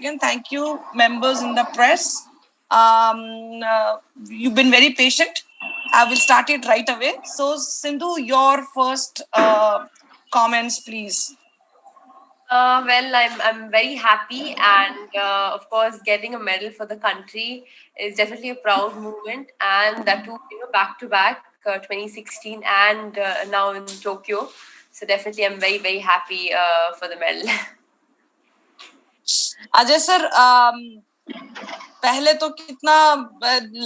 Again, thank you, members in the press. You've been very patient. I will start it right away. So, Sindhu, your first comments, please. Well, I'm very happy, and of course, getting a medal for the country is definitely a proud moment, and that too, back to back, 2016 and now in Tokyo. So definitely, I'm very very happy for the medal. Ajay sir, पहले तो कितना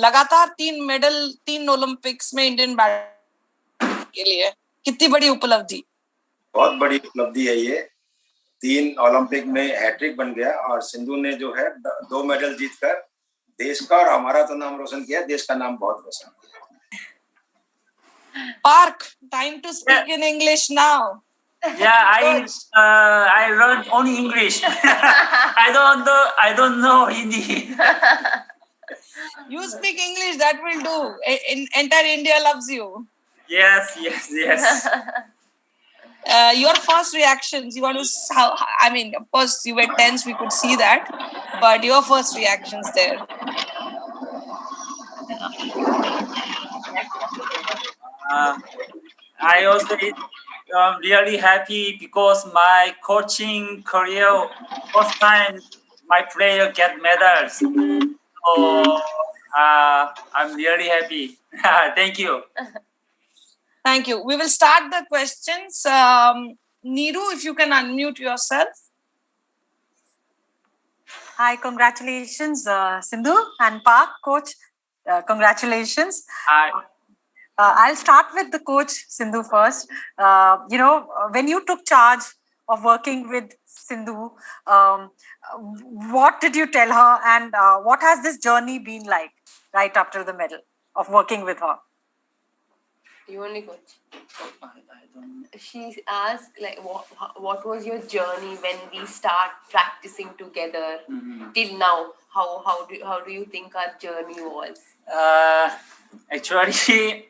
लगातार 3 medal 3 Olympics में Indian badminton के लिए कितनी बड़ी उपलब्धि? बहुत बड़ी उपलब्धि है ये। 3 ओलंपिक में हैट्रिक बन गया और सिंधु ने जो है 2 मेडल जीतकर देश का और हमारा तो नाम रोशन किया, देश का नाम बहुत रोशन किया। Park, time to speak in English now. Yeah, I learned only English. I don't know Hindi. You speak English, that will do. Entire India loves you. Yes. Your first reactions, you want to, I mean, of course you were tense, we could see that, but your first reactions there. I also really happy because my coaching career, first time my player get medals. So I'm really happy. Thank you. Thank you. We will start the questions. Neeru, if you can unmute yourself. Hi, congratulations, Sindhu and Park, coach. Congratulations. Hi. I'll start with the coach, Sindhu, first. When you took charge of working with Sindhu, what did you tell her, and what has this journey been like right after the medal of working with her? You only coach. She asked, like, what was your journey when we start practicing together till now? How do you think our journey was? Actually,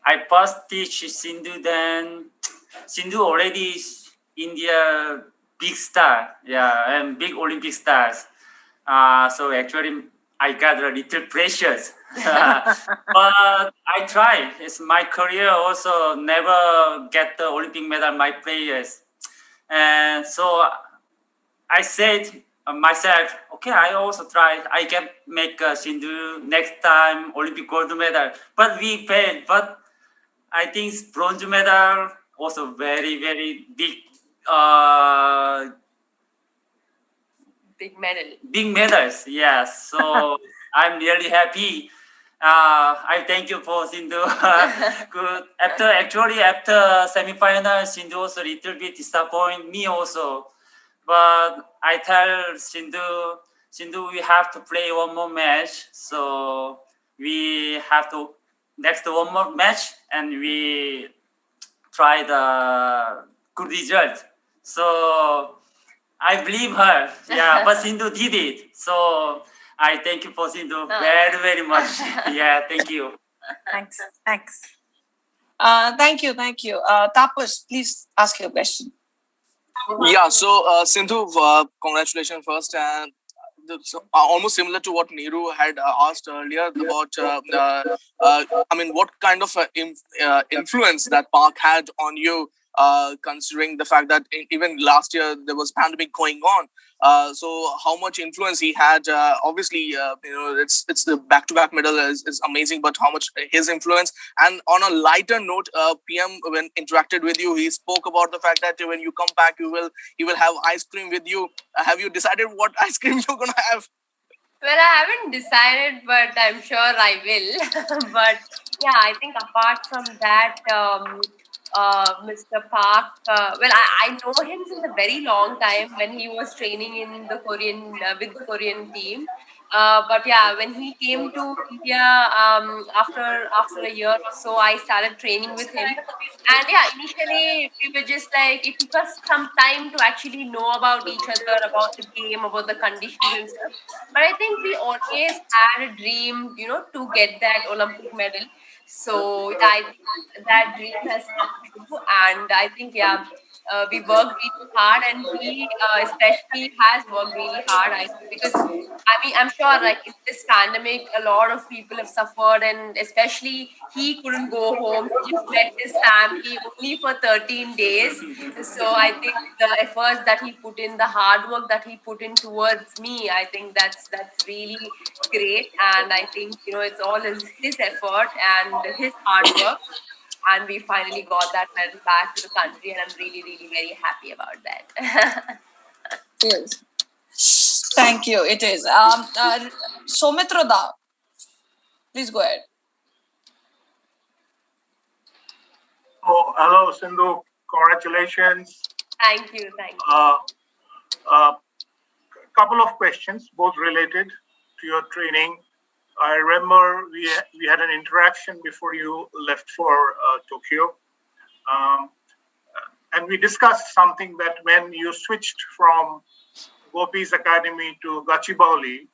I first teach Sindhu, then Sindhu already is India big star, and big Olympic stars. So actually, I got a little precious. But I try. It's my career also never get the Olympic medal, my players. And so I said myself, okay, I also try. I can make Sindhu next time Olympic gold medal. But we failed. But I think bronze medal also very, very big. Big medal. Big medals, yes. So I'm really happy. I thank you for Sindhu. Good. After semi-final, Sindhu also a little bit disappoint me also. But I tell Sindhu, we have to play one more match. So we have to next one more match, and we try the good result. So I believe her. Yeah, but Sindhu did it. So I thank you for Sindhu very, very much. Yeah, thank you. Thanks. Thank you. Tapas, please ask your question. Yeah, so Sindhu, congratulations first. And almost similar to what Neeru had asked earlier about, what kind of influence that Park had on you, considering the fact that even last year there was pandemic going on. So how much influence he had? Obviously, it's the back-to-back medal is amazing, but how much his influence? And on a lighter note, PM when interacted with you, he spoke about the fact that when you come back, he will have ice cream with you. Have you decided what ice cream you're gonna have? Well, I haven't decided, but I'm sure I will. But yeah, I think apart from that, Mr. Park, I know him since a very long time when he was training in the Korean with the Korean team. But yeah, when he came to India after a year or so, I started training with him. And yeah, initially we were just like, it took us some time to actually know about each other, about the game, about the conditions and stuff. But I think we always had a dream, to get that Olympic medal. So yeah, I think that dream has come true. And I think, yeah, we worked really hard, and he especially has worked really hard. I think because I mean I'm sure like in this pandemic, a lot of people have suffered, and especially he couldn't go home. He just met his family only for 13 days. So I think the efforts that he put in, the hard work that he put in towards me, I think that's really great. And I think it's all his effort and his hard work, and we finally got that medal back to the country, and I'm really, really very happy about that. Yes. Thank you. It is. Soumitra Da, please go ahead. Oh, hello, Sindhu. Congratulations. Thank you. Couple of questions, both related to your training. I remember we had an interaction before you left for Tokyo. And we discussed something that when you switched from Gopi's Academy to Gachibowli,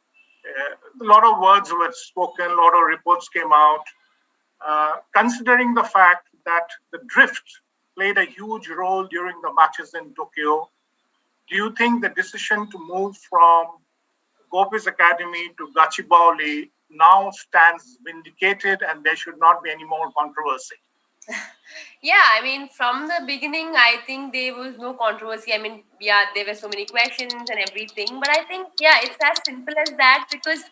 a lot of words were spoken, a lot of reports came out. Considering the fact that the drift played a huge role during the matches in Tokyo, do you think the decision to move from Gopi's Academy to Gachibowli now stands vindicated and there should not be any more controversy? Yeah, I mean, from the beginning, I think there was no controversy. I mean, yeah, there were so many questions and everything, but I think, yeah, it's as simple as that because,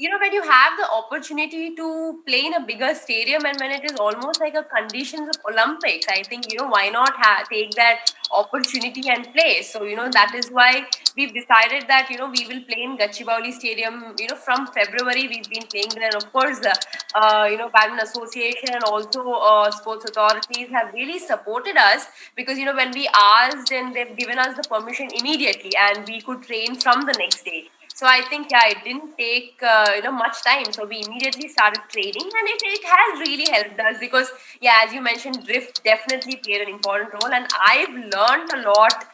when you have the opportunity to play in a bigger stadium and when it is almost like a conditions of Olympics, I think, why not take that opportunity and play? So, that is why we've decided that, we will play in Gachibowli Stadium, from February we've been playing there. And of course, Badminton Association and also sports authorities have really supported us because, when we asked and they've given us the permission immediately and we could train from the next day. So I think, yeah, it didn't take, much time. So we immediately started training and it has really helped us because, yeah, as you mentioned, drift definitely played an important role. And I've learned a lot,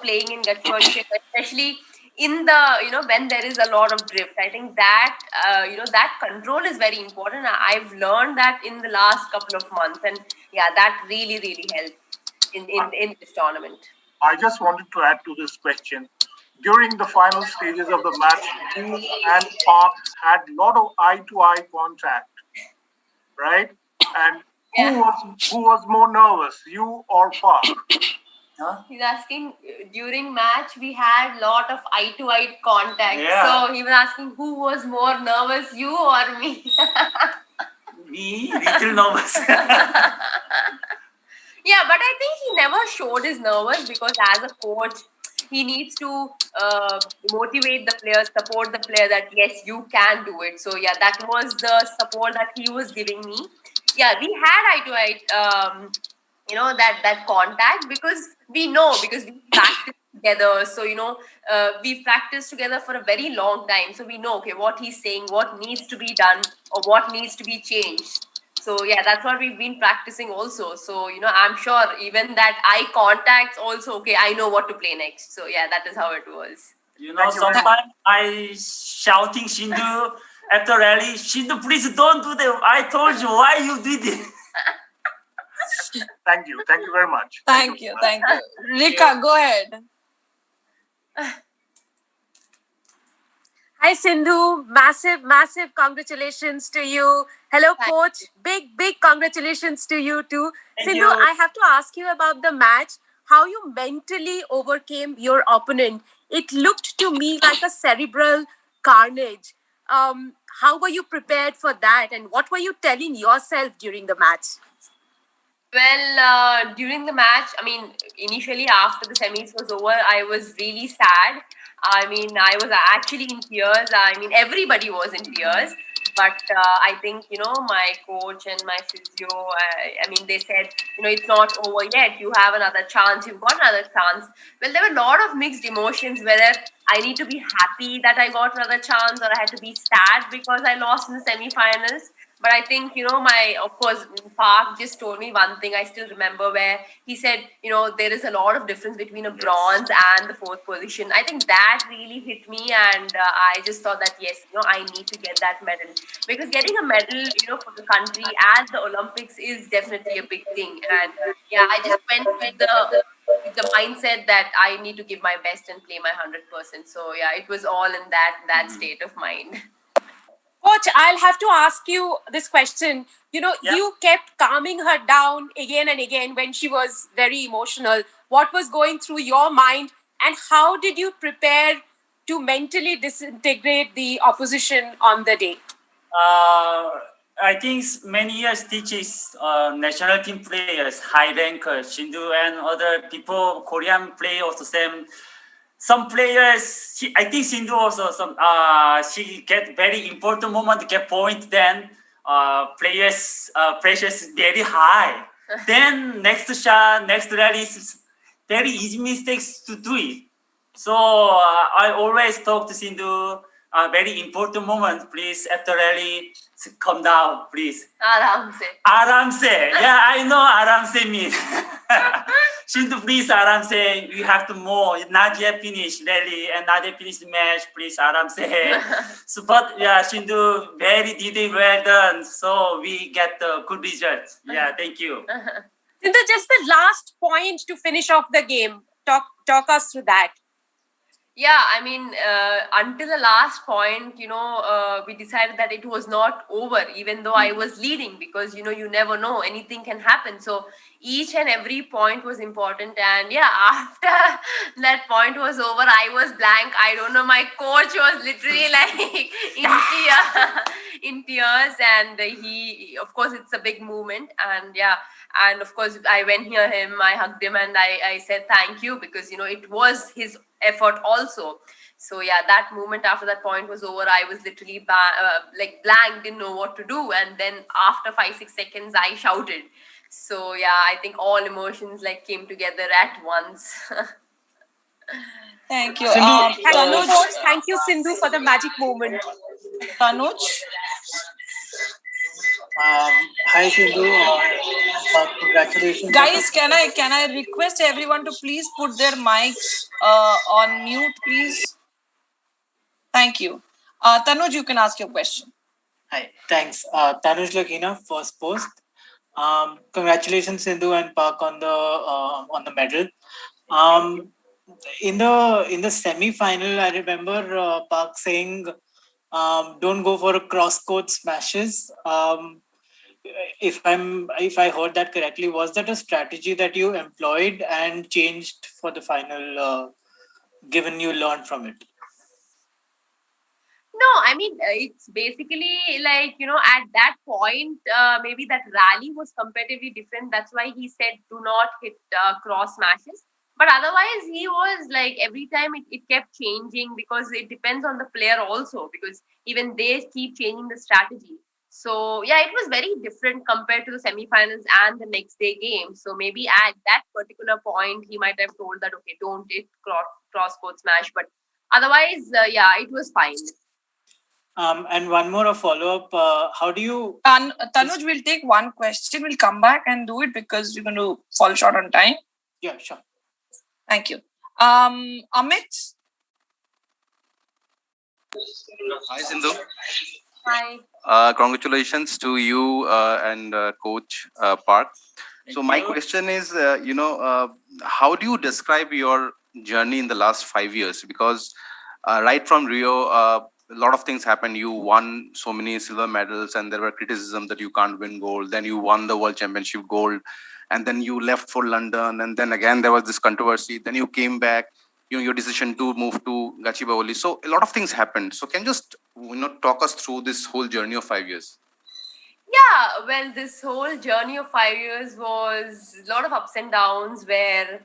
playing in Gachibowli, especially in the, when there is a lot of drift. I think that, that control is very important. I've learned that in the last couple of months. And yeah, that really, really helped in this tournament. I just wanted to add to this question. During the final stages of the match, you and Park had a lot of eye-to-eye contact, right? And who was more nervous, you or Park? He's asking, during match, we had a lot of eye-to-eye contact. Yeah. So he was asking who was more nervous, you or me? Me, little nervous. Yeah, but I think he never showed his nervous because as a coach, he needs to motivate the players, support the player that yes, you can do it. So yeah, that was the support that he was giving me. Yeah, we had eye to eye, that contact because we practiced together. So we've practiced together for a very long time. So we know what he's saying, what needs to be done, or what needs to be changed. So yeah, that's what we've been practicing also. So I'm sure even that eye contacts also I know what to play next. So yeah, that is how it was. Sometimes I shouting Sindhu after rally, Sindhu, please don't do that. I told you why you did it. Thank you very much. Thank you. Rika, go ahead. Hi, Sindhu. Massive congratulations to you. Hello, coach. Big congratulations to you too. Sindhu, I have to ask you about the match, how you mentally overcame your opponent. It looked to me like a cerebral carnage. How were you prepared for that? And what were you telling yourself during the match? Well, during the match, I mean, initially after the semis was over, I was really sad. I mean, I was actually in tears. I mean, everybody was in tears. But I think, my coach and my physio, I mean, they said, it's not over yet. You have another chance. You've got another chance. Well, there were a lot of mixed emotions, whether I need to be happy that I got another chance or I had to be sad because I lost in the semi-finals. But I think, of course, Park just told me one thing I still remember where he said, there is a lot of difference between a bronze and the fourth position. I think that really hit me and I just thought that, yes, I need to get that medal. Because getting a medal, for the country at the Olympics is definitely a big thing. And yeah, I just went with the with the mindset that I need to give my best and play my 100%. So yeah, it was all in that state of mind. Coach, I'll have to ask you this question. Yeah. You kept calming her down again and again when she was very emotional. What was going through your mind, and how did you prepare to mentally disintegrate the opposition on the day? I think many years teaches national team players, high rankers, Sindhu and other people, Korean play also same. Some players, I think Sindhu also she get very important moment to get point. Then players pressures very high. Then next shot, next rally is very easy mistakes to do it. So I always talk to Sindhu. Very important moment, please. After rally, calm down, please. Aram se. Aram se. Yeah, I know Aram se means. Sindhu, please, Aram se. You have to more. Not yet finished rally and not yet finished match. Please, Aram se. So, but yeah, Sindhu, very detailed, well done. So we get the good results. Yeah, thank you. Sindhu, just the last point to finish off the game. Talk us through that. Yeah, I mean, until the last point, we decided that it was not over, even though I was leading, because, you never know, anything can happen. So each and every point was important. And yeah, after that point was over, I was blank. I don't know, my coach was literally like in tears. And he, of course, it's a big moment. And yeah, and of course, I went near him, I hugged him, and I said thank you, because, it was his effort also. So yeah, that moment after that point was over, I was literally blank, didn't know what to do. And then after 5-6 seconds, I shouted. So yeah, I think all emotions came together at once. Thank you. Tanuj, thank you, Sindhu, for the magic moment. Tanuj? Hi Sindhu, congratulations. Guys, can I request everyone to please put their mics on mute, please? Thank you. Tanuj, you can ask your question. Hi, thanks. Tanuj Lakina, first post. Congratulations Sindhu and Park on the medal. In the semi-final, I remember Park saying, "Don't go for cross-court smashes." If I heard that correctly, was that a strategy that you employed and changed for the final, given you learned from it? No, I mean, it's basically at that point, maybe that rally was comparatively different. That's why he said, do not hit cross smashes. But otherwise, he was every time it kept changing, because it depends on the player also, because even they keep changing the strategy. So yeah, it was very different compared to the semifinals and the next day game. So maybe at that particular point, he might have told that, okay, don't hit cross-court smash. But otherwise, yeah, it was fine. And one more a follow-up. How do you... Tanuj, we'll take one question. We'll come back and do it because we're going to fall short on time. Yeah, sure. Thank you. Amit? Hi, Sindhu. Hi. Congratulations to you and Coach Park. So my question is, how do you describe your journey in the last 5 years? Because right from Rio, a lot of things happened. You won so many silver medals, and there were criticism that you can't win gold. Then you won the World Championship gold, and then you left for London, and then again there was this controversy. Then you came back. Your decision to move to Gachibowli. So a lot of things happened. So can you just talk us through this whole journey of 5 years? Yeah, well, this whole journey of 5 years was a lot of ups and downs where,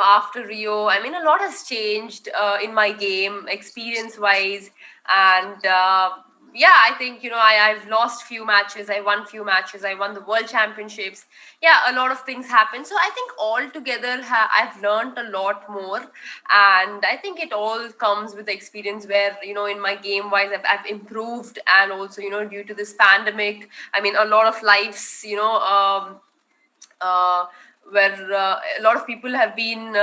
after Rio, I mean, a lot has changed in my game, experience-wise. And yeah, I think, I've lost few matches. I won few matches. I won the World Championships. Yeah, a lot of things happened. So I think altogether, I've learned a lot more. And I think it all comes with the experience where, in my game-wise, I've improved. And also, due to this pandemic, I mean, a lot of lives, where a lot of people have been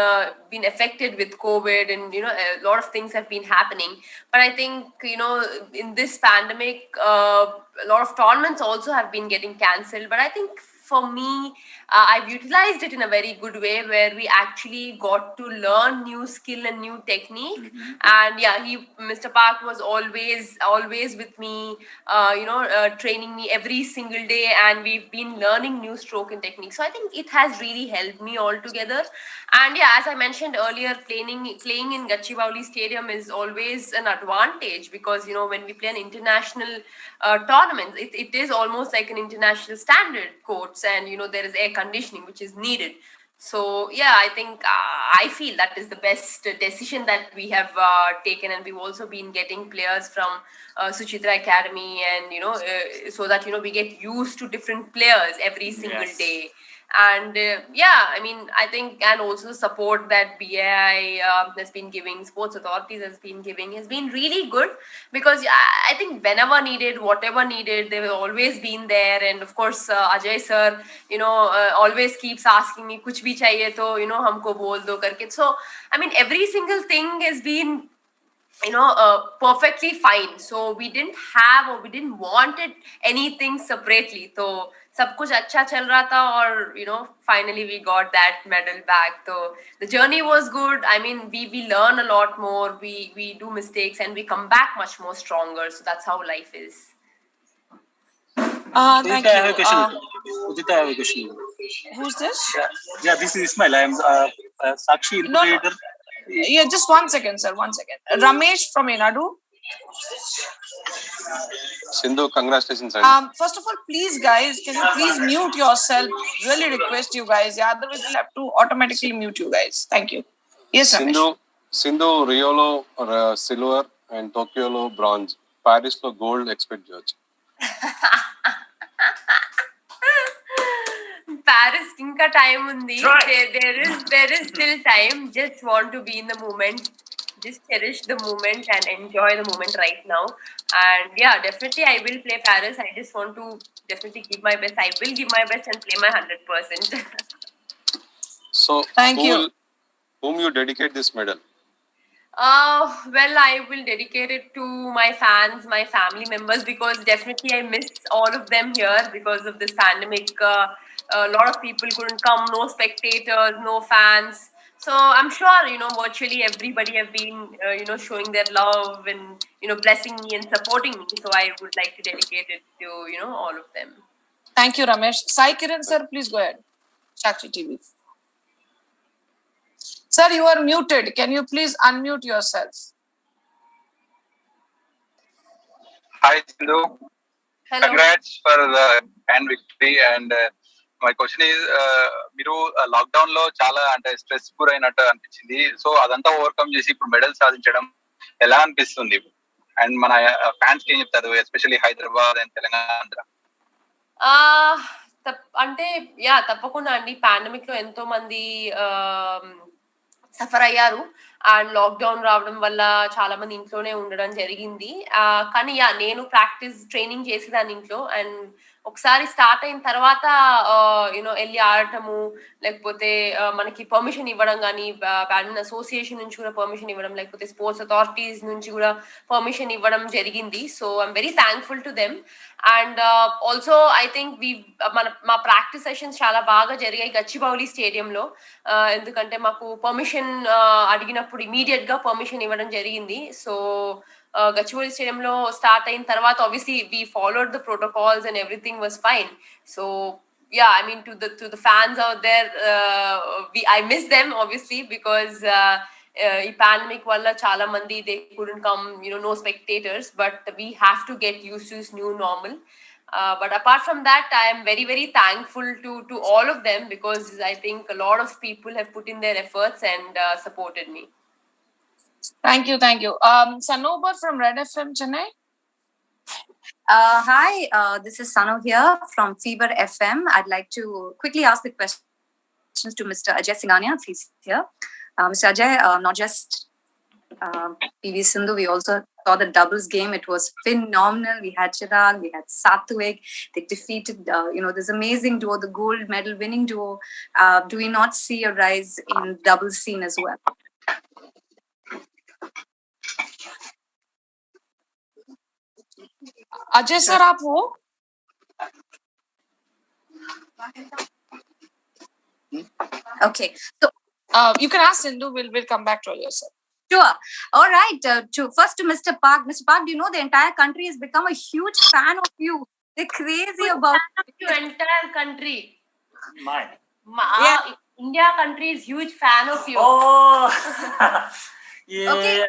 affected with COVID, and a lot of things have been happening. But I think in this pandemic, a lot of tournaments also have been getting cancelled. But I think for me, I've utilized it in a very good way where we actually got to learn new skill and new technique. And yeah, Mr. Park was always with me, training me every single day, and we've been learning new stroke and technique. So I think it has really helped me altogether. And yeah, as I mentioned earlier, playing in Gachibowli Stadium is always an advantage because when we play an international tournament, it is almost like an international standard courts, and there is air conditioning which is needed. So yeah, I think I feel that is the best decision that we have taken, and we've also been getting players from Suchitra Academy, and so that we get used to different players every single day. And yeah, I mean, I think, and also the support that BAI has been giving, sports authorities has been really good, because I think whenever needed, whatever needed, they've always been there. And of course, Ajay sir, always keeps asking me, kuch bhi chahiye to, humko bol do karke. So, I mean, every single thing has been perfectly fine. So we didn't want it anything separately. So सब कुछ अच्छा चल रहा था, और finally we got that medal back. So the journey was good. I mean, we learn a lot more. We do mistakes and we come back much more stronger. So that's how life is. Thank you. I have a question. Udita, I have a question. Who's this? Yeah, this is Ismail. I am Sakshi Incubator. Yeah, just 1 second, sir. 1 second. Ramesh from Enadu. Sindhu, congratulations. First of all, please, guys, can you please mute yourself? Really request you guys. Yeah, otherwise we'll have to automatically mute you guys. Thank you. Yes, Ramesh. Sindhu, Riolo silver and Tokyo bronze. Paris gold expert judge. Paris inka time undi. There is still time. Just want to be in the moment. Just cherish the moment and enjoy the moment right now. And yeah, definitely I will play Paris. I just want to definitely give my best. I will give my best and play my 100%. So thank you. Whom you dedicate this medal? Well, I will dedicate it to my fans, my family members, because definitely I miss all of them here because of this pandemic. A lot of people couldn't come, no spectators, no fans. So I'm sure, virtually everybody have been, showing their love and, blessing me and supporting me. So I would like to dedicate it to, all of them. Thank you, Ramesh. Sai Kiran, sir, please go ahead. Shakti TV. Sir, you are muted. Can you please unmute yourself? Hi, Sindhu. Hello. Congrats for the grand victory. And my question is, మీరు lockdown లో చాలా అంటే stress గురైనట్టు అనిపించింది. So అదంతా overcome చేసి ఇప్పుడు medal సాధించడం ఎలా అనిపిస్తుంది? అండ్ మన ఫ్యాన్స్ కి ఏం చెప్తారు, ఎస్పెషల్లీ హైదరాబాద్ అండ్ తెలంగాణ? అంటే యా, తప్పకుండా అండి. పాండమిక్ లో ఎంతో మంది సఫర్ అయ్యారు, అండ్ లాక్డౌన్ రావడం వల్ల చాలా మంది ఇంట్లోనే ఉండడం జరిగింది. కానీ యా, నేను ట్రైనింగ్ చేసేదాన్ని ఇంట్లో. అండ్ ఒకసారి స్టార్ట్ అయిన తర్వాత వెళ్ళి ఆడటము, లేకపోతే మనకి పర్మిషన్ ఇవ్వడం కానీ, బ్యాడ్మింటన్ అసోసియేషన్ నుంచి కూడా పర్మిషన్ ఇవ్వడం, లేకపోతే స్పోర్ట్స్ అథారిటీస్ నుంచి కూడా పర్మిషన్ ఇవ్వడం జరిగింది. So I'm very thankful to them. And also I think మా ప్రాక్టీస్ సెషన్స్ చాలా బాగా జరిగాయి గచ్చిబౌలి స్టేడియంలో. ఎందుకంటే మాకు పర్మిషన్ అడిగినప్పుడు ఇమీడియట్ గా పర్మిషన్ ఇవ్వడం జరిగింది. So Gachibowli Stadium lo start ayin tarvata, obviously we followed the protocols and everything was fine. So yeah, I mean, to the fans out there, I miss them obviously, because ఈ pandemic వల్ల చాలా మంది they couldn't come, no spectators, but we have to get used to this new normal. But apart from that, I am very, very thankful to all of them, because I think a lot of people have put in their efforts and supported me. Thank you. Sanobar from Red FM Chennai. Hi, this is Sanu here from Fever FM. I'd like to quickly ask the questions to Mr. Ajay Singhania, if he's here. Mr. Ajay, not just PV Sindhu, we also saw the doubles game. It was phenomenal. We had Chirag, we had Satvik. They defeated, this amazing duo, the gold medal winning duo. Do we not see a rise in doubles scene as well? Ajay sir, आप हो? Okay. So you can ask Sindhu. We'll come back to yourself. Sure. All right. First to Mr. Park. Mr. Park, do you know the entire country has become a huge fan of you? They're crazy about you. Entire country. Yeah. India country is huge fan of you. Oh. Yeah. Okay.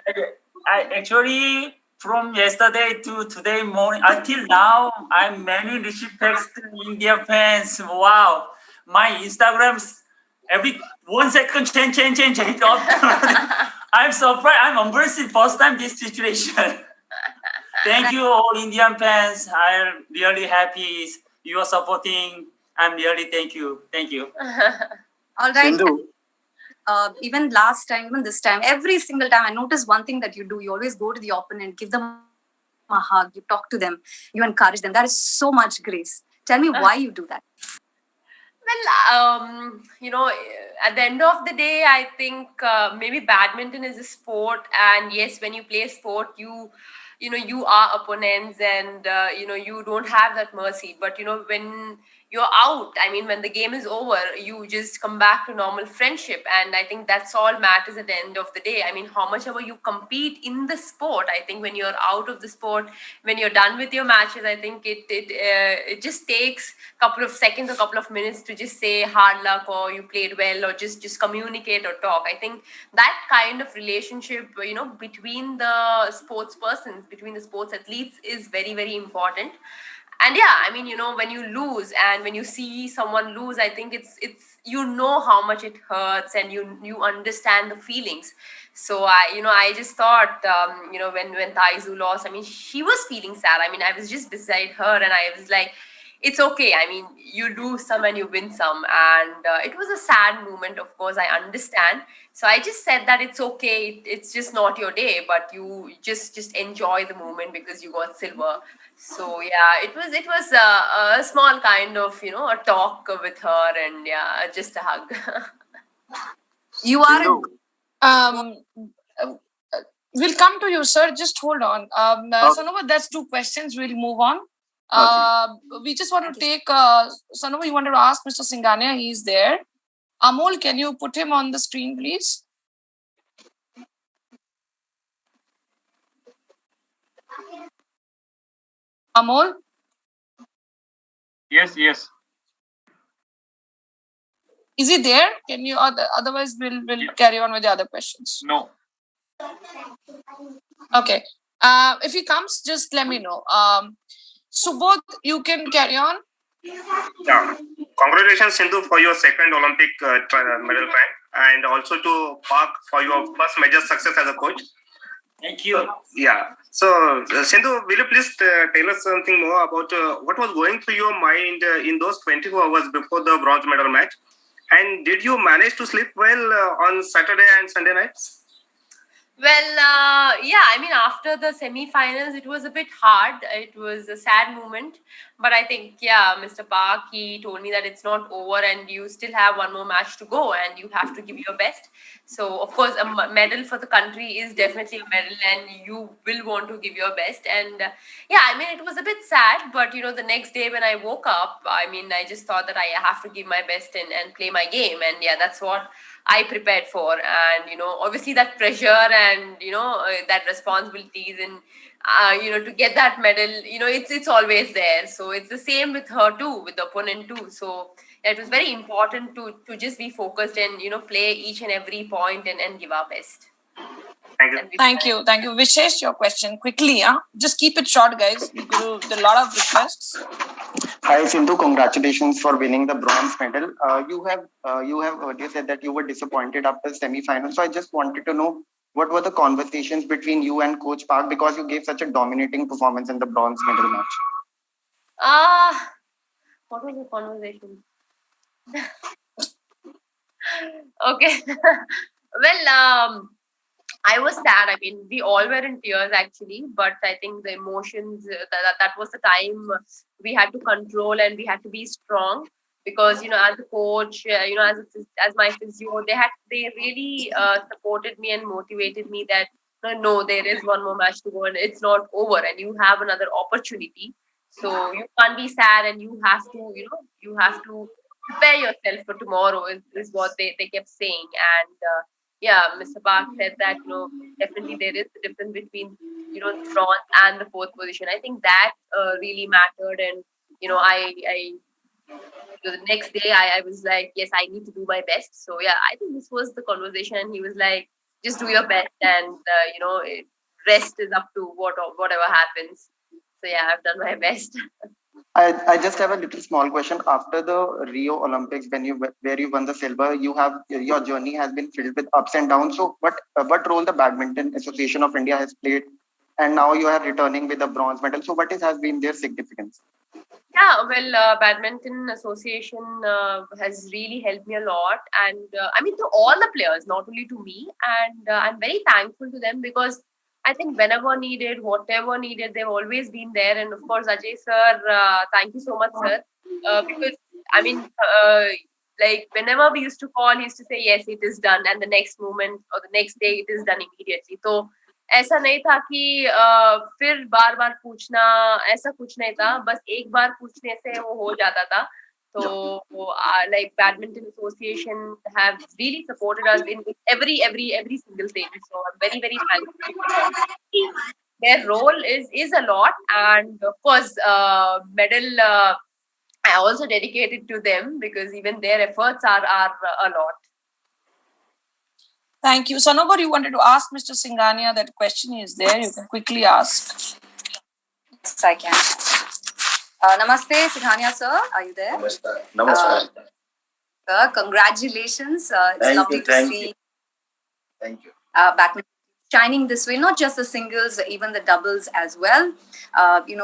I actually from yesterday to today morning until now, I'm many received text to India fans. Wow. My Instagrams every 1 second change. I'm surprised. I'm embarrassing first time this situation. Thank you all Indian fans. I'm really happy you are supporting. I'm really thank you. Thank you. All right. Sindhu. Even last time, even this time, every single time, I notice one thing that you do. You always go to the opponent, give them a hug, you talk to them, you encourage them. That is so much grace. Tell me why you do that. Well, at the end of the day, I think maybe badminton is a sport, and yes, when you play sport, you are opponents, and you don't have that mercy. But when you're out, I mean, when the game is over, you just come back to normal friendship, and I think that's all matters at the end of the day. I mean, how much ever you compete in the sport, I think when you're out of the sport, when you're done with your matches, I think it just takes a couple of seconds, a couple of minutes to just say hard luck or you played well or just communicate or talk. I think that kind of relationship, between the sports persons, between the sports athletes is very, very important. And yeah, I mean, when you lose and when you see someone lose, I think it's how much it hurts, and you understand the feelings. So I just thought, when Taizu lost, I mean, she was feeling sad. I mean, I was just beside her and I was like, it's okay. I mean, you lose some and you win some, and it was a sad moment. Of course, I understand. So I just said that it's okay. It's just not your day, but you just enjoy the moment because you got silver. So yeah, it was a small kind of a talk with her, and yeah, just a hug. You are We'll come to you, sir. Just hold on. Sanova, that's 2 questions. We'll move on. We just want to take Sanova, you wanted to ask Mr. Singhania, he's there. Amol, can you put him on the screen, please? Amol? Yes. Is he there? Can you? Otherwise, we'll carry on with the other questions. No. Okay. If he comes, just let me know. Subodh, you can carry on. Yeah. Congratulations, Sindhu, for your second Olympic medal rank, and also to Park for your first major success as a coach. Thank you. Yeah. So, Sindhu, will you please tell us something more about what was going through your mind in those 24 hours before the bronze medal match? And did you manage to sleep well on Saturday and Sunday nights? Well, yeah, I mean, after the semi-finals, it was a bit hard. It was a sad moment. But I think, yeah, Mr. Park, he told me that it's not over and you still have one more match to go and you have to give your best. So, of course, a medal for the country is definitely a medal and you will want to give your best. And yeah, I mean, it was a bit sad. But, the next day when I woke up, I mean, I just thought that I have to give my best and play my game. And yeah, that's what I prepared for. And obviously that pressure and that responsibilities and to get that medal, it's always there. So it's the same with her too, with the opponent too. So yeah, it was very important to just be focused and play each and every point and give our best. Thank you. Vishesh, your question quickly. Just keep it short, guys. There are a lot of requests. Hi Sindhu, congratulations for winning the bronze medal. You have earlier said that you were disappointed after semi-final. So I just wanted to know what were the conversations between you and Coach Park, because you gave such a dominating performance in the bronze medal match. What was the conversation? Okay. Well, I was sad. I mean, we all were in tears actually, but I think the emotions, that was the time we had to control and we had to be strong because, as a coach, as my physio, they really supported me and motivated me that, no, there is one more match to go and it's not over and you have another opportunity. So you can't be sad and you have to prepare yourself for tomorrow is what they kept saying. And yeah, Mr. Park said that, definitely there is a difference between, the bronze and the fourth position. I think that really mattered. And, I the next day I was like, yes, I need to do my best. So yeah, I think this was the conversation. And he was like, just do your best, and rest is up to whatever happens. So yeah, I've done my best. I just have a little small question. After the Rio Olympics, where you won the silver, your journey has been filled with ups and downs. So what role the Badminton Association of India has played, and now you are returning with a bronze medal. So what has been their significance? Yeah, well, Badminton Association has really helped me a lot, and I mean to all the players, not only to me. And I'm very thankful to them, because I think whenever needed, whatever needed, they've always been there. And of course, Ajay sir, thank you so much, sir, because I mean, like whenever we used to call, he used to say, yes, it is done, and the next moment or the next day, it is done immediately. So ऐसा नहीं था कि फिर बार बार पूछना, ऐसा कुछ नहीं था, बस एक बार पूछने से वो हो जाता था. So like Badminton Association have really supported us in every single thing. So I'm very, very thankful. Their role is a lot, and of course medal I also dedicated to them, because even their efforts are a lot. Thank you. Sanobar, you wanted to ask Mr. Singhania that question is there. You can quickly ask. Yes, I can. Namaste, Singhania sir. Are you there? Namaskar. Sir, congratulations. It's lovely to see. Thank you. Badminton shining this way, not just the singles, even the doubles as well.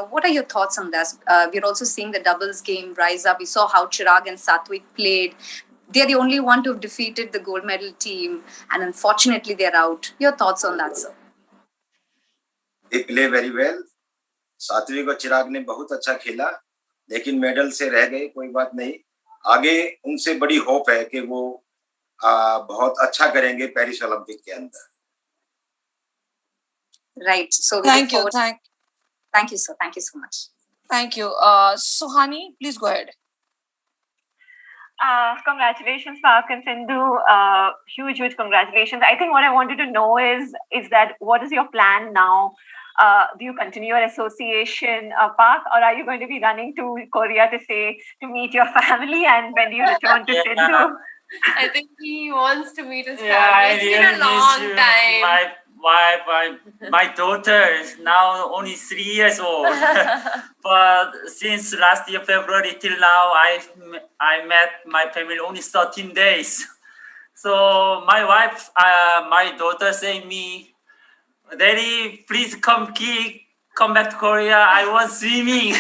What are your thoughts on that? We're also seeing the doubles game rise up. We saw how Chirag and Satwik played. They're the only one to have defeated the gold medal team, and unfortunately they're out. Your thoughts on that, sir? They play very well. सात्विक और चिराग ने बहुत अच्छा खेला, लेकिन medal से रह गए, कोई बात नहीं. आगे उनसे बड़ी होप है कि वो बहुत अच्छा करेंगे पेरिस ओलंपिक के अंदर. Right. So thank you, thank you, sir. Thank you so much. Thank you. Suhani, please go ahead. Congratulations, Park and Sindhu. Huge congratulations. I think what I wanted to know is that what is your plan now? Do you continue your association, Park, or are you going to be running to Korea to meet your family? And when do you return to Sindhu? I think he wants to meet his family. Yeah, it's been a long time. My wife, my daughter is now only 3 years old. But since last year February till now, I met my family only 13 days. So my wife, my daughter say me, Daddy, please come back to Korea. I want swimming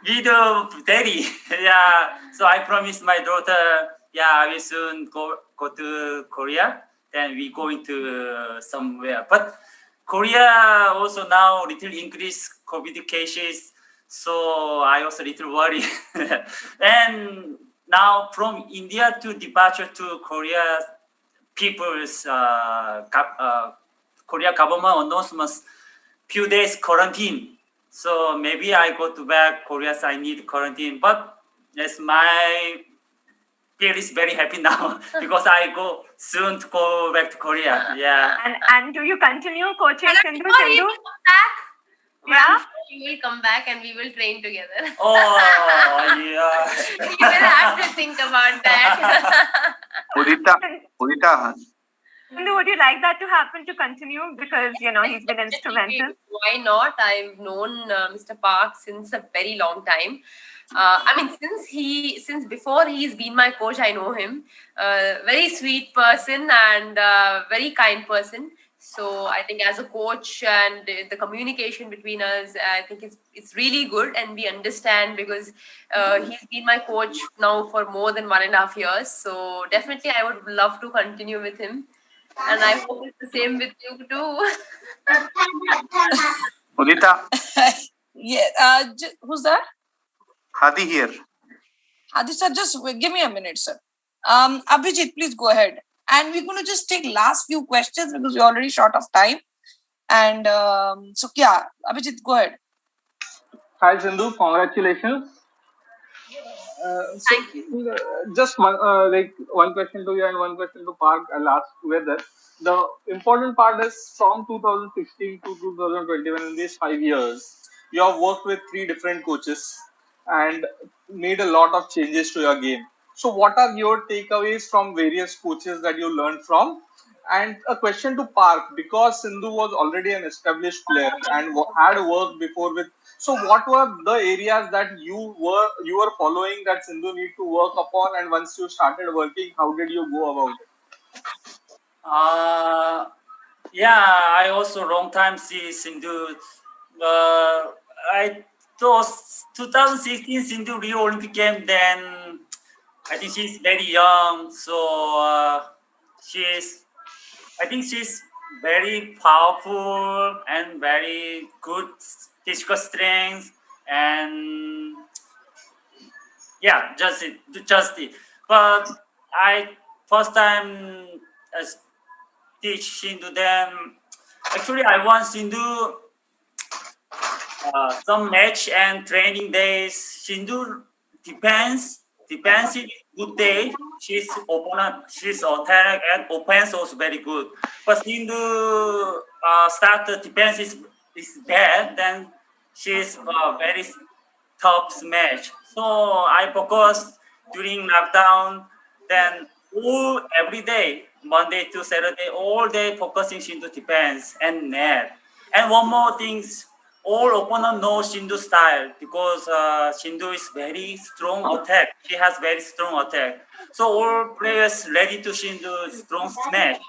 with Daddy. Yeah. So I promised my daughter, I will soon go to Korea. Then we going to somewhere. But Korea also now little increase COVID cases. So I also little worried. And now from India to departure to Korea, people's Korea government announcements, few days quarantine. So maybe I go to back Korea, so I need quarantine. But yes, my peer is very happy now because I go soon to go back to Korea. Yeah. And do you continue coaching Sindhu? Yeah. You will come back and we will train together. Oh, yeah. You will have to think about that. Udita. Would you like that to happen, to continue? Because, he's been instrumental. Why not? I've known Mr. Park since a very long time. Since before he's been my coach, I know him. Very sweet person and very kind person. So I think as a coach and the communication between us, I think it's really good, and we understand because he's been my coach now for more than 1.5 years. So definitely I would love to continue with him. And I hope it's the same with you too. Udita. Yeah. Who's that? Hadi here. Hadi sir, just give me a minute, sir. Abhijit, please go ahead. And we're going to just take last few questions because we're already short of time. And Abhijit, go ahead. Hi, Sindhu. Congratulations. Just one question to you and one question to Park. I'll ask together. The important part is from 2016 to 2021, in these 5 years, you have worked with 3 different coaches and made a lot of changes to your game. So, what are your takeaways from various coaches that you learned from? And a question to Park, because Sindhu was already an established player and had worked before with. So, what were the areas that you were following that Sindhu need to work upon? And once you started working, how did you go about it? Yeah, I also long time see Sindhu. I thought 2016 Sindhu Rio Olympic game. Then I think she's very young, so I think she's very powerful and very good physical strength, and yeah, just it. But I first time teach Sindhu them. Actually, I want Sindhu some match and training days. Sindhu depends in good day. She's attack and offense also very good. But Sindhu start the defense is bad, then she's very tough match. So I focus during lockdown, then every day, Monday to Saturday, all day focusing Sindhu defense and net. And one more thing, all opponent know Sindhu style because Sindhu is very strong attack. She has very strong attack. So all players ready to Sindhu strong smash.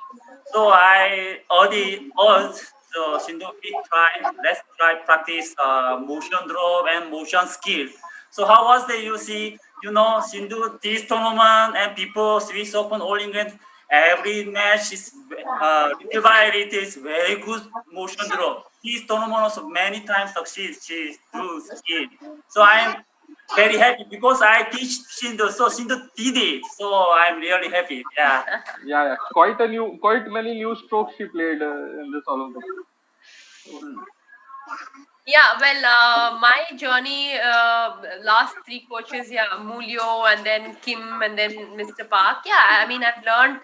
So I already urged so Sindhu, let's try practice motion drop and motion skill. So how was the you see, Sindhu this tournament and people Swiss Open All England, every match is it is very good motion drop. This tournament also many times succeeds. She do skill. So I'm very happy because I teach Sindhu. So Sindhu did it. So I'm really happy. Yeah. Yeah. Quite many new strokes she played in this Olympic. Yeah, well, my journey, last 3 coaches, Mulyo and then Kim and then Mr. Park. Yeah, I mean, I've learned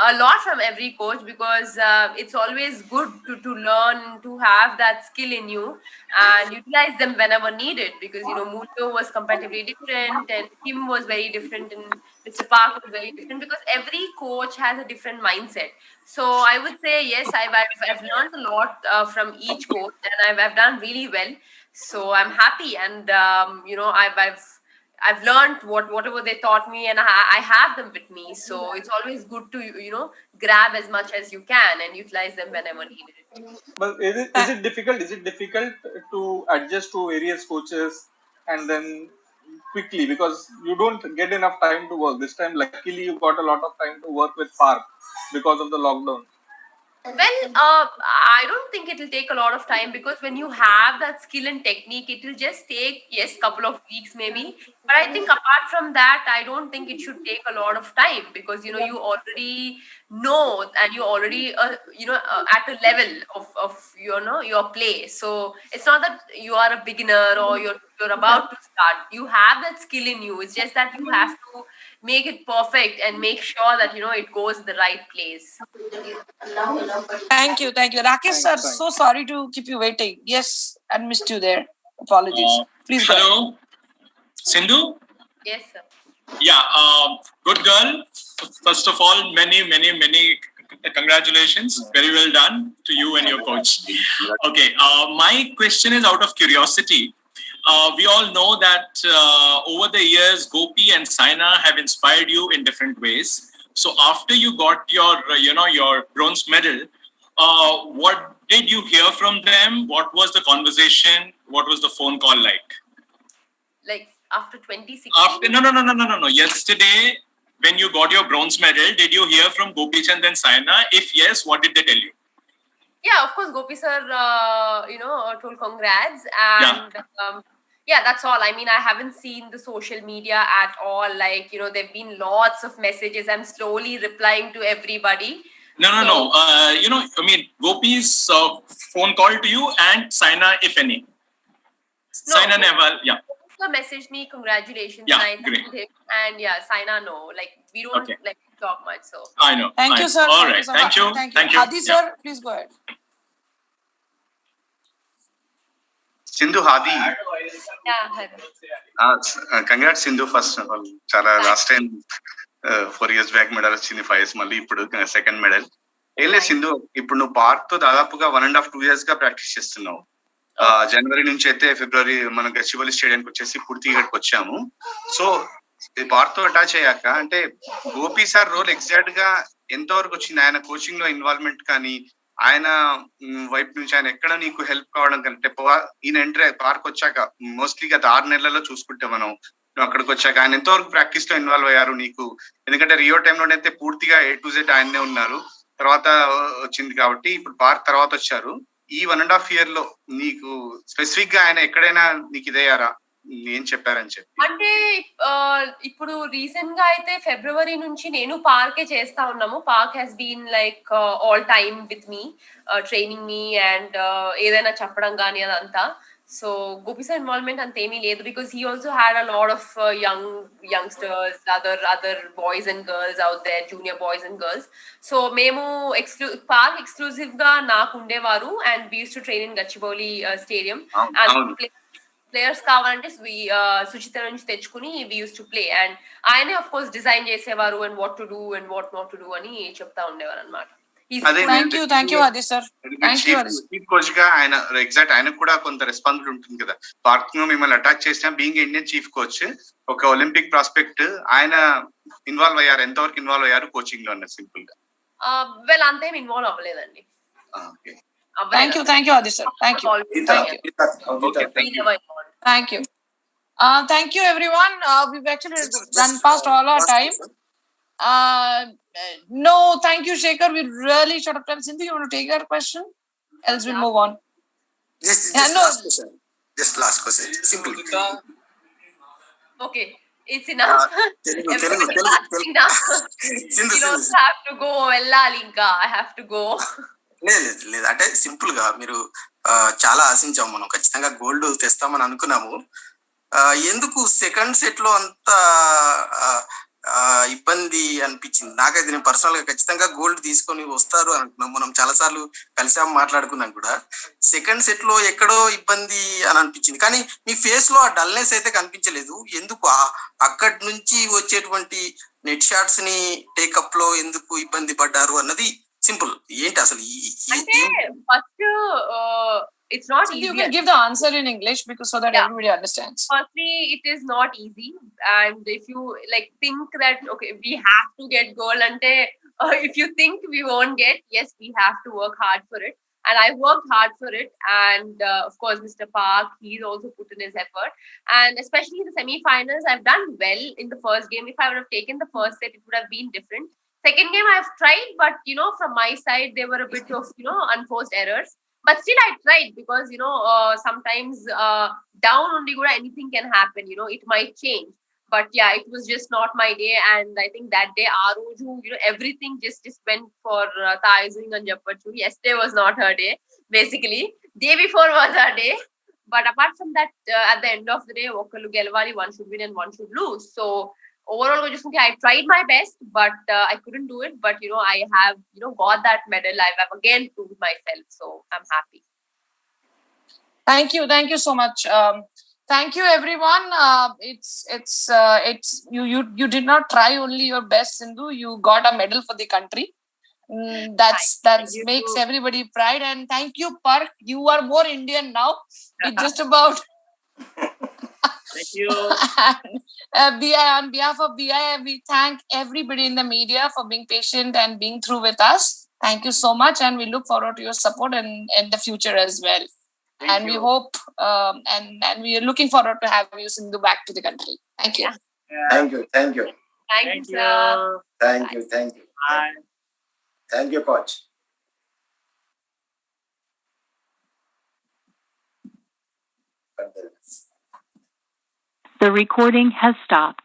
a lot from every coach because it's always good to learn, to have that skill in you and utilize them whenever needed because, Mulyo was comparatively different and Kim was very different and Mr. Park was very different because every coach has a different mindset. So I would say yes, I've learned a lot from each coach, and I've done really well. So I'm happy, and I've learned whatever they taught me, and I have them with me. So it's always good to grab as much as you can and utilize them whenever needed. But is it difficult? Is it difficult to adjust to various coaches and then quickly because you don't get enough time to work? This time, luckily, you got a lot of time to work with Park because of the lockdown. Well, I don't think it'll take a lot of time because when you have that skill and technique, it will just take, couple of weeks maybe. But I think apart from that, I don't think it should take a lot of time because, you already know and you already, at a level of your play. So it's not that you are a beginner or you're about to start. You have that skill in you. It's just that you have to make it perfect and make sure that, it goes in the right place. Thank you. Rakesh sir, so sorry to keep you waiting. Yes, I missed you there. Apologies. Please go hello, ahead. Sindhu? Yes, sir. Yeah, good girl. First of all, many congratulations. Very well done to you and your coach. Okay, my question is out of curiosity. We all know that over the years, Gopi and Saina have inspired you in different ways. So after you got your bronze medal, what did you hear from them? What was the conversation? What was the phone call like? Like after 2016? No. Yesterday, when you got your bronze medal, did you hear from Gopi Chand and Saina? If yes, what did they tell you? Yeah, of course, Gopi sir, told congrats and that's all. I mean, I haven't seen the social media at all. Like, there've been lots of messages. I'm slowly replying to everybody. No. Gopi's phone call to you and Saina, if any. Saina Nehwal, yeah. also messaged me congratulations. Yeah, and I great. told him, and yeah, Saina no, like we don't Okay. like talk much. So I know. Thank you, sir. All Thank right. you, sir. Thank you. Thank you. Hadi, sir, please go ahead. Sindhu, Hadi. Yeah. Congrats, Sindhu, first of all. Chala last time 4 years back medal వచ్చింది 5 years మళ్ళీ ఇప్పుడు second medal. ఏం లేదు సింధు, ఇప్పుడు నువ్వు park తో దాదాపుగా 1.5-2 years గా ప్రాక్టీస్ చేస్తున్నావు. జనవరి నుంచి అయితే ఫిబ్రవరి మనం గచ్చిబౌలి స్టేడియంకి వచ్చేసి పూర్తిగా ఇక్కడికి వచ్చాము. సో పార్క్ తో అటాచ్ అయ్యాక అంటే గోపి సార్ రోల్ ఎగ్జాక్ట్ గా ఎంతవరకు వచ్చింది? ఆయన కోచింగ్ లో ఇన్వాల్వ్మెంట్ కానీ ఆయన వైపు నుంచి ఆయన ఎక్కడ నీకు హెల్ప్ కావడం కంటే ఈయన ఎంట్రీ పార్క్ వచ్చాక మోస్ట్లీ గత 6 నెలల్లో చూసుకుంటే మనం అక్కడికి వచ్చాక ఆయన ఎంతవరకు ప్రాక్టీస్ లో ఇన్వాల్వ్ అయ్యారు నీకు? ఎందుకంటే రియో టైంలోనైతే పూర్తిగా A to Z ఆయనే ఉన్నారు, తర్వాత వచ్చింది కాబట్టి ఇప్పుడు పార్క్ తర్వాత వచ్చారు. ఈ 1.5 year లో నీకు స్పెసిఫిక్ గా ఆయన ఎక్కడైనా నీకు ఇదయ్యారా, ఏం చెప్పారని చెప్పి? అంటే ఇప్పుడు రీసెంట్ గా అయితే ఫిబ్రవరి నుంచి నేను పార్కే చేస్తా ఉన్నాము. Park has been like all time with me, training me and ఏదైనా చెప్పడం కానీ అదంతా. సో గోపి సార్ ఇన్వాల్వ్మెంట్ అంతేమీ లేదు, because he also had a lot of youngsters, other boys and girls out there, junior boys and girls. So మేము park exclusive గా నాకు ఉండేవారు and we used to train in Gachibowli stadium. Players కావాలంటే సుచిత నుంచి తెచ్చుకుని we use to play and ఆయనే of course design చేసేవారు and what to do and what not to do అని చెప్తా ఉండేవారు అనమాట. థ్యాంక్ యూ హది సార్. చీఫ్ కోచ్ గా ఆయన ఎగ్జాక్ట్ ఆయనకు కూడా కొంత రెస్పాన్సిబిలిటీ ఉంటుంది కదా. పార్క్ ను మిమ్మల్ని అటాక్ చేసిన బీయింగ్ ఇండియన్ చీఫ్ కోచ్, ఒక ఒలింపిక్ ప్రాస్పెక్ట్, ఆయన ఇన్వాల్వ్ అయ్యారు, ఎంతవరకు ఇన్వాల్వ్ అయ్యారు కోచింగ్ లో అన్న సింపుల్ గా? వెల్ అంతేం ఇన్వాల్వ్ అవ్వలేదండి. Thank you, Hadi sir. Thank you. Thank you, everyone. We've actually run past all our time. No, thank you, Shekhar. We really short of time. Sindhu, you want to take your question? Else we'll move on. Just last question. Simple. Okay. It's enough. Enough. You don't have to go. Ellali inka. I have to go. లేదు అంటే simple గా మీరు చాలా ఆశించాము, మనం ఖచ్చితంగా gold తెస్తామని అనుకున్నాము. ఎందుకు second set లో అంత ఇబ్బంది అనిపించింది? నాకైతే నేను పర్సనల్ గా ఖచ్చితంగా గోల్డ్ తీసుకొని వస్తారు అని అనుకున్నాం. మనం చాలా సార్లు కలిసాము, మాట్లాడుకున్నాం కూడా. సెకండ్ సెట్ లో ఎక్కడో ఇబ్బంది అని అనిపించింది, కానీ మీ ఫేస్ లో ఆ డల్నెస్ అయితే కనిపించలేదు. ఎందుకు అక్కడి నుంచి వచ్చేటువంటి నెట్ షాట్స్ ని టేకప్ లో ఎందుకు ఇబ్బంది పడ్డారు అన్నది సింపుల్. ఏంటి అసలు అంటే first it's not easy. You can give the answer in English because so that everybody understands. Firstly, it is not easy, and if you like think that okay we have to get gold ante if you think we won't get, yes we have to work hard for it, and I worked hard for it, and of course Mr. Park, he's also put in his effort, and especially in the semi-finals I've done well in the first game. If I would have taken the first set it would have been different. Second game I've tried, but from my side there were a bit of unforced errors, but still I tried because sometimes down only kuda anything can happen, it might change. But yeah, it was just not my day, and I think that day Aroju, everything just went for Taizing and Jappachu. Yesterday was not her day, basically. Day before was her day. But apart from that, at the end of the day, Okalu Gelwali, one should win and one should lose. So overall, I tried my best, but I couldn't do it. But I have got that medal. I've again proved myself, so I'm happy. Thank you so much. Thank you, everyone. It's you did not try only your best, Sindhu. You got a medal for the country. That makes everybody pride. And thank you, Park. You are more Indian now. It's just about. Thank you. On behalf of BI, we thank everybody in the media for being patient and being through with us. Thank you so much, and we look forward to your support in the future as well. We hope and we are looking forward to have you, Sindhu, back to the country. Thank you. Thank you. Thank you, sir. Thank you. Bye. Thank you, coach. The recording has stopped.